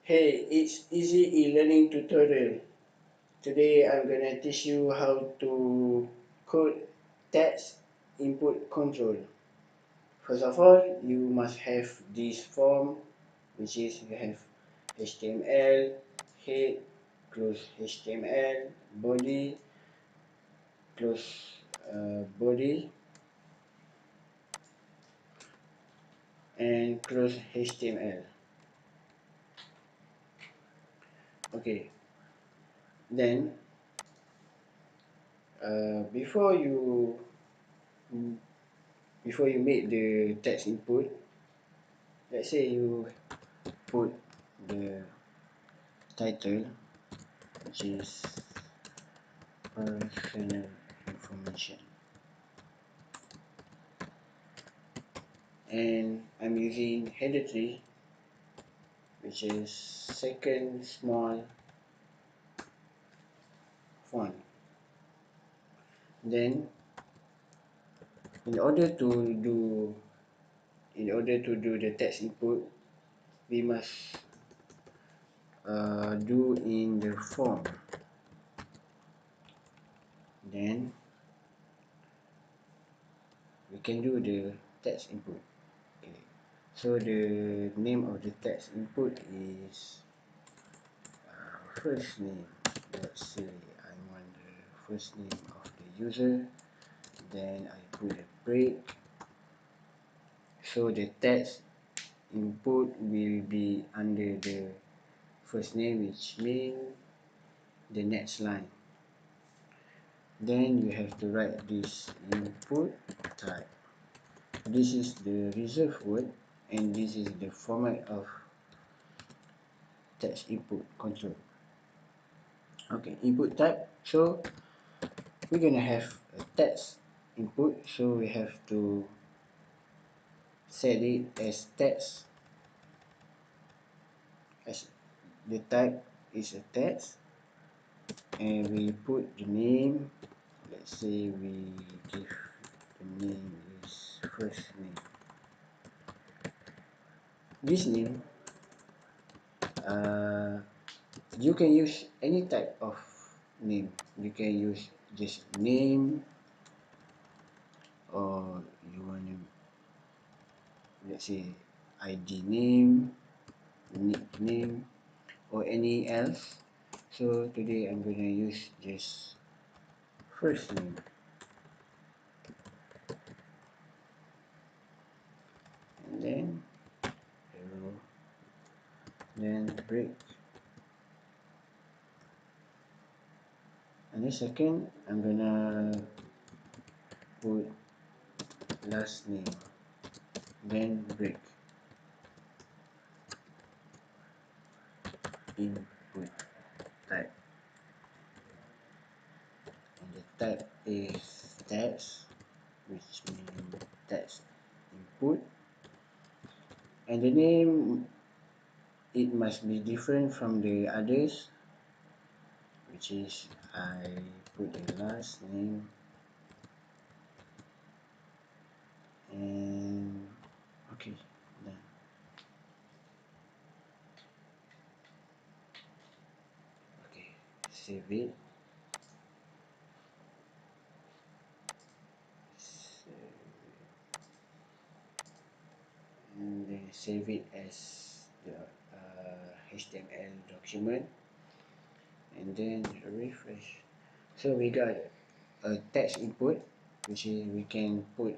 Hey, it's easy e-learning tutorial. Today I'm gonna teach you how to code text input control. First of all, you must have this form, which is you have HTML, head, close HTML, body, close body, and close HTML. Okay, then uh, before you before you make the text input, let's say you put the title, which is personal information, and I'm using header tree, which is second small font. Then in order to do the text input, we must do in the form. Then we can do the text input. Okay, so the name of the text input is first name. Let's say I want the first name of the user. Then I put a break, so the text input will be under the first name, which means the next line. Then you have to write this input type. This is the reserved word, and this is the format of text input control. Okay, input type. So we're gonna have a text input, so we have to set it as text, as the type is a text, and we put the name. Let's say we give the name is first name. This name, you can use any type of name. You can use just name, or you want to, let's say, ID name, nickname, or any else. So today I'm gonna use just first name. And then arrow, then break. And the second, I'm gonna put last name, then break. Input type, and the type is text, which means text input, and the name, it must be different from the others, which is I put the last name, and okay, done. Okay, save it. And then save it as the HTML document, and then refresh. So we got a text input, which is we can put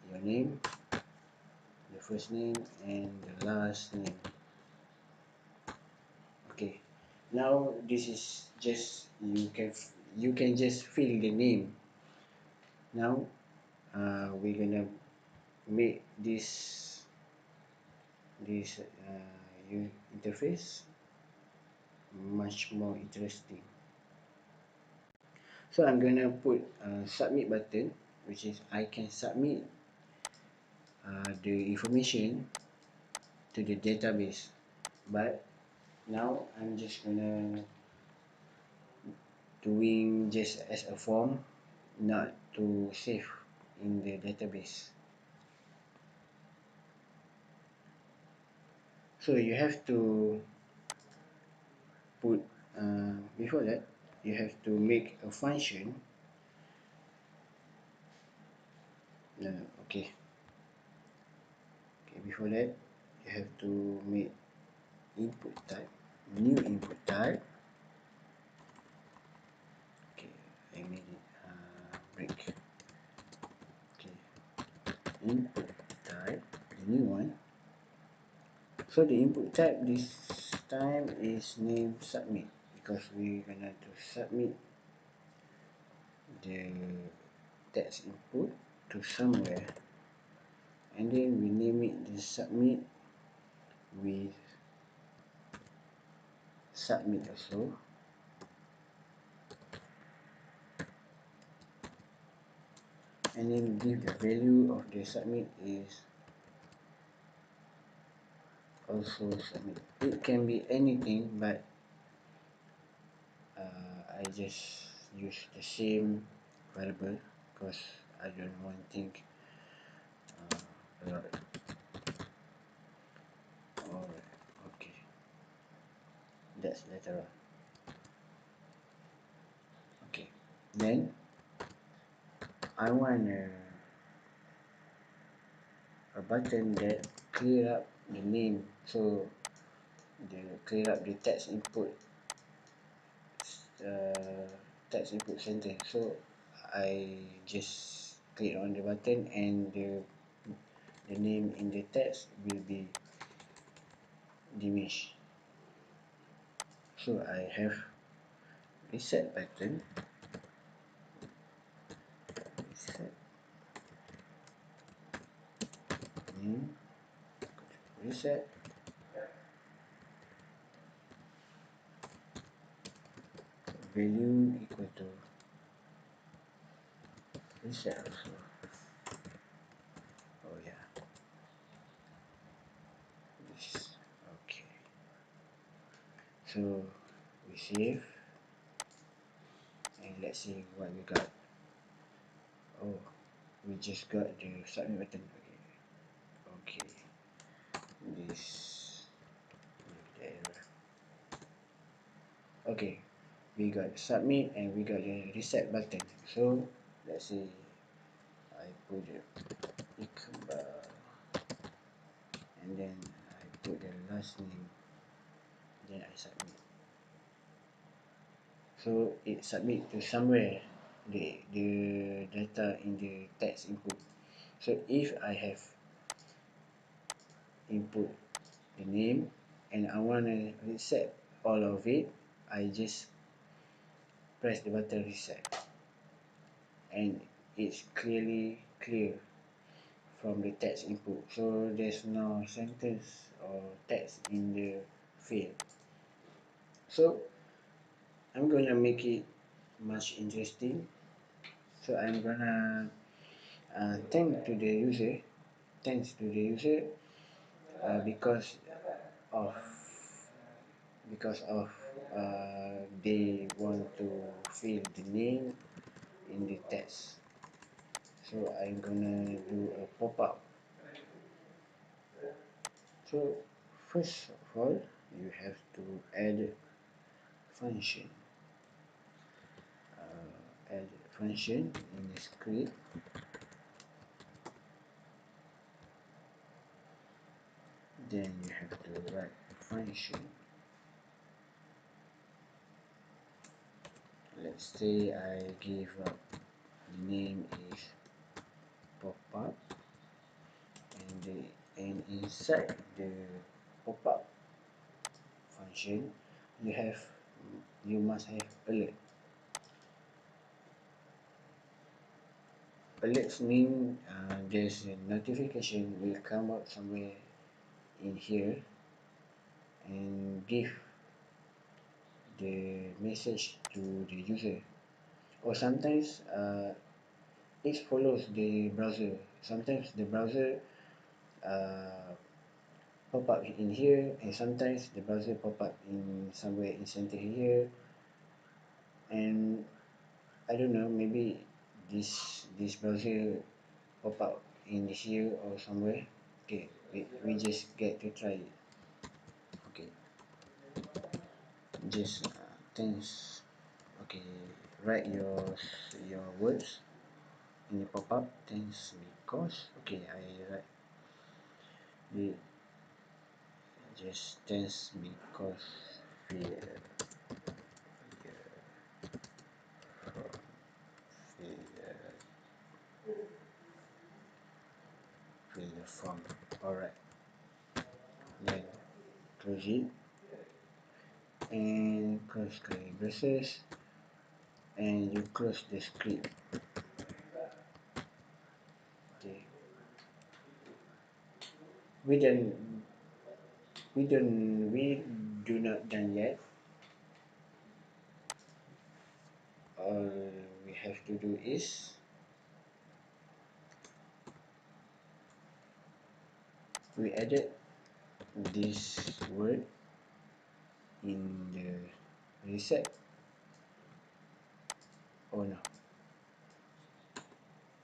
your name, the first name, and the last name. Okay, now this is just you can just fill the name. Now we're gonna make this interface much more interesting. So I'm gonna put a submit button, which is I can submit the information to the database, but now I'm just gonna doing just as a form, not to save in the database. So you have to put before that you have to make a function. Okay, before that you have to make input type, new input type. Okay, I made it break. Okay, input type, the new one. So the input type this time is name submit, because we're gonna to submit the text input to somewhere, and then we name it the submit with submit also, and then give the value of the submit is also submit. It can be anything, but I just use the same variable because I don't want to think a lot. Alright, okay, that's later on. Okay, then I want a button that clear up the name, so the clear up the text input sentence. So I just click on the button and the name in the text will be diminished. So I have reset button, reset name, reset, value equal to reset also. Oh yeah, this. Okay, so we save and let's see what we got. Oh, we just got the submit button. Okay, this the error. Okay, we got submit and we got the reset button. So let's see, I put the Iqbal and then I put the last name, then I submit. So it submit to somewhere the data in the text input. So if I have input the name and I want to reset all of it, I just press the button reset and it's clearly clear from the text input, so there's no sentence or text in the field. So I'm gonna make it much interesting. So I'm gonna thanks to the user because of they want to fill the name in the text. So I'm gonna do a pop-up. So first of all, you have to add function. Add function in the script. Then you have to write function. Let's say I give up the name is pop-up, and inside the pop-up function you must have alert. Alerts mean there's a notification will come out somewhere in here and give the message to the user, or sometimes it follows the browser. Sometimes the browser uh, pop up in here, and sometimes the browser pop up in somewhere in center here, and I don't know, maybe this browser pop up in here or somewhere. Okay, we just get to try it. just thanks. Okay, write your words in the pop-up. Thanks because, okay, I write the just thanks because fill fill the form. Alright, then close it and close curly braces, and you close the script. Okay, we don't we do not done yet. All we have to do is we added this word in the reset. Oh no,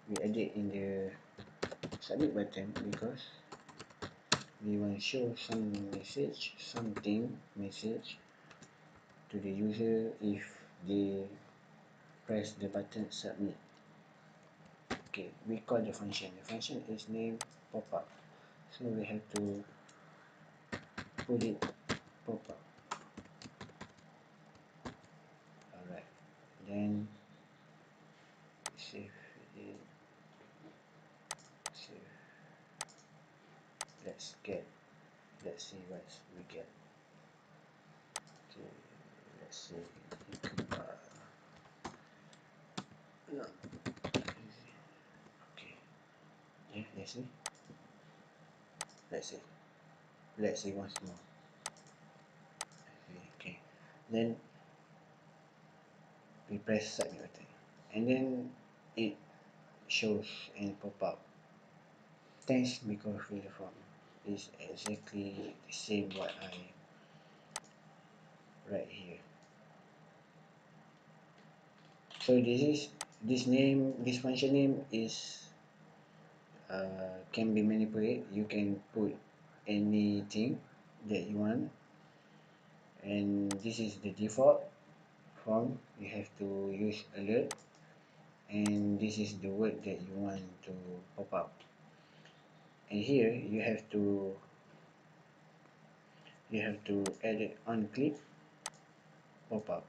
we added in the submit button because we want to show some message to the user if they press the button submit. Okay, we call the function is named pop-up, so we have to put it pop-up. Alright, then save it, save. Let's see what we get. Okay, let's see. No. Okay, yeah, let's see. Let's see once more. Okay, then we press submit button, and then it shows and pop up. Thanks because fill the form is exactly the same what I write here. So this function name is can be manipulated. You can put anything that you want, and this is the default form. You have to use alert, and this is the word that you want to pop up, and here you have to add it on click pop up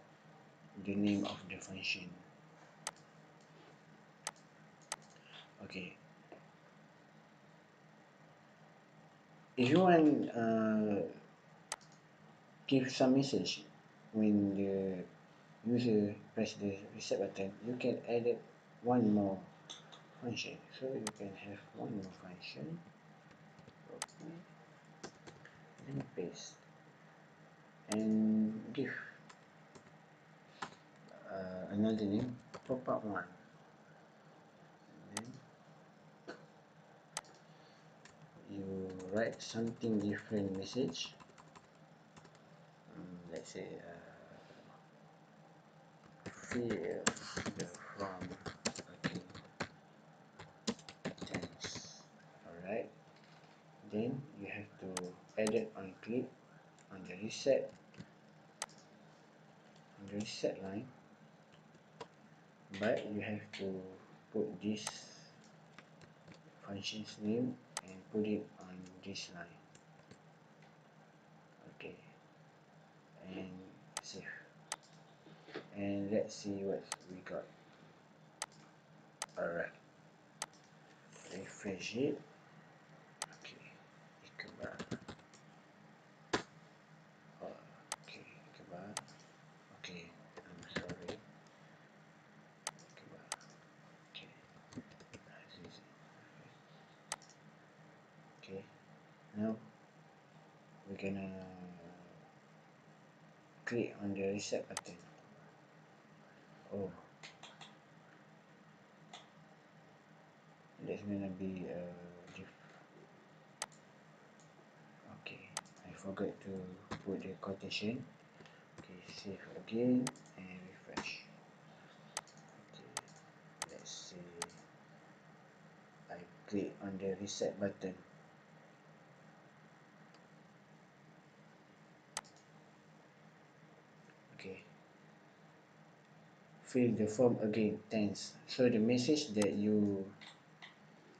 the name of the function. Okay, if you want give some message when the user press the reset button, you can add it one more function. So you can have one more function, copy and paste, and give another name, pop-up one. Then you write something different message. Let's say fill the form. Okay, thanks. Alright, then you have to add it on click on the reset line, but you have to put this function's name and put it on this line. Okay, and save, and let's see what we got. Alright, refresh it. Okay, ikabar. Okay, ikabar. Okay, I'm sorry. Ikabar. Okay, that's easy. Okay, now we're gonna click on the reset button. Oh, that's gonna be okay, I forgot to put the quotation. Okay, save again and refresh. Okay, let's see. I click on the reset button. Okay, fill the form again, thanks. So the message that you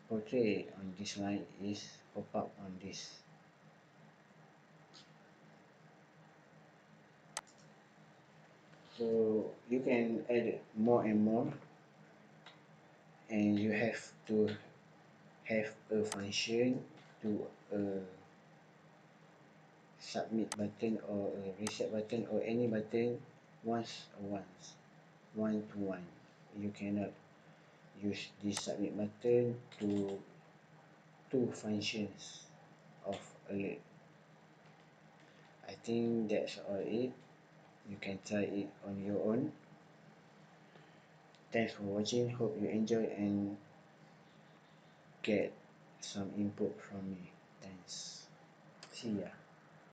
portray on this line is pop up on this. So you can add more and more, and you have to have a function to a submit button or a reset button or any button one to one. You cannot use this submit button to two functions of alert. I think that's all it. You can try it on your own. Thanks for watching. Hope you enjoy and get some input from me. Thanks. See ya.